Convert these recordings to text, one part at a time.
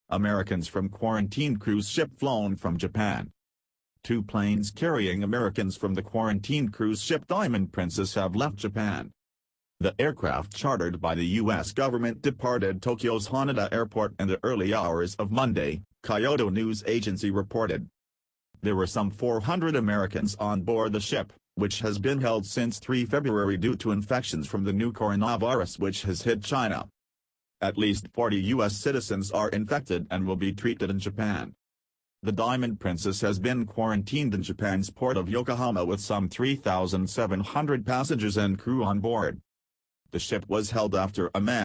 Americans from quarantined cruise ship flown from Japan. 2 planes carrying Americans from the quarantined cruise ship Diamond Princess have left Japan. The aircraft chartered by the U.S. government departed Tokyo's Haneda airport in the early hours of Monday, Kyodo news agency reported. There were some 400 Americans on board the ship, which has been held since 3 February due to infections from the new coronavirus which has hit China. At least 40 U.S. citizens are infected and will be treated in Japan. The Diamond Princess has been quarantined in Japan's port of Yokohama with some 3,700 passengers and crew on board. The ship was held after a man.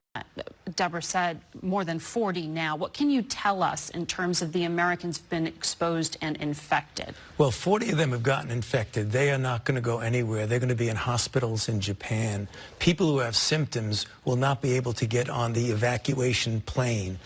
Deborah said more than 40 now. What can you tell us in terms of the Americans who've been exposed and infected? Well, 40 of them have gotten infected. They are not going to go anywhere. They're going to be in hospitals in Japan. People who have symptoms will not be able to get on the evacuation plane.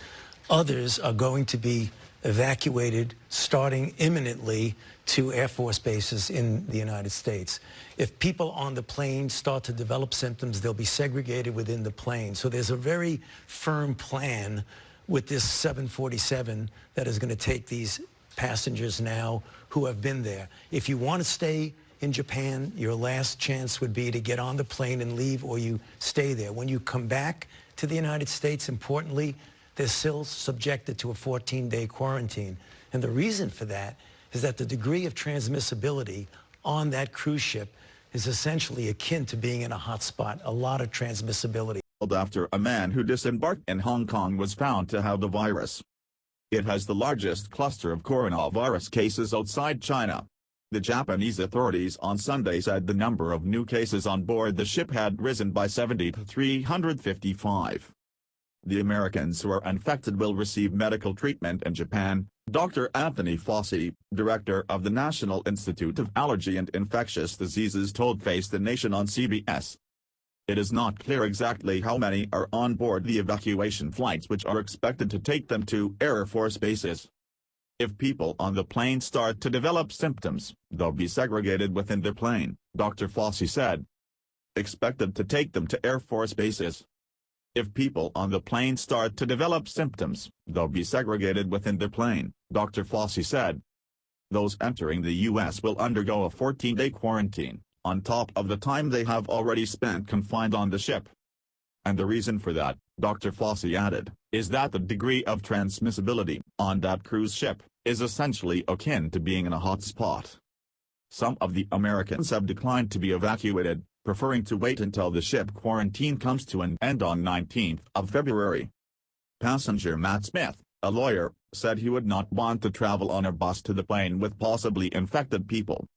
Others are going to be evacuated starting imminently to Air Force bases in the United States. If people on the plane start to develop symptoms, they'll be segregated within the plane. So there's a very firm plan with this 747 that is going to take these passengers now who have been there. If you want to stay in Japan, your last chance would be to get on the plane and leave, or you stay there. When you come back to the United States, importantly, they're still subjected to a 14-day quarantine. And the reason for that is that the degree of transmissibility on that cruise ship is essentially akin to being in a hot spot, a lot of transmissibility. After a man who disembarked in Hong Kong was found to have the virus. It has the largest cluster of coronavirus cases outside China. The Japanese authorities on Sunday said the number of new cases on board the ship had risen by 70 to 355. The Americans who are infected will receive medical treatment in Japan, Dr. Anthony Fauci, director of the National Institute of Allergy and Infectious Diseases, told Face the Nation on CBS. It is not clear exactly how many are on board the evacuation flights which are expected to take them to Air Force bases. If people on the plane start to develop symptoms, they'll be segregated within the plane, Dr. Fauci said. Expected to take them to Air Force bases. If people on the plane start to develop symptoms, they'll be segregated within the plane, Dr. Fauci said. Those entering the U.S. will undergo a 14-day quarantine, on top of the time they have already spent confined on the ship. And the reason for that, Dr. Fauci added, is that the degree of transmissibility on that cruise ship is essentially akin to being in a hot spot. Some of the Americans have declined to be evacuated, preferring to wait until the ship quarantine comes to an end on 19th of February. Passenger Matt Smith, a lawyer, said he would not want to travel on a bus to the plane with possibly infected people.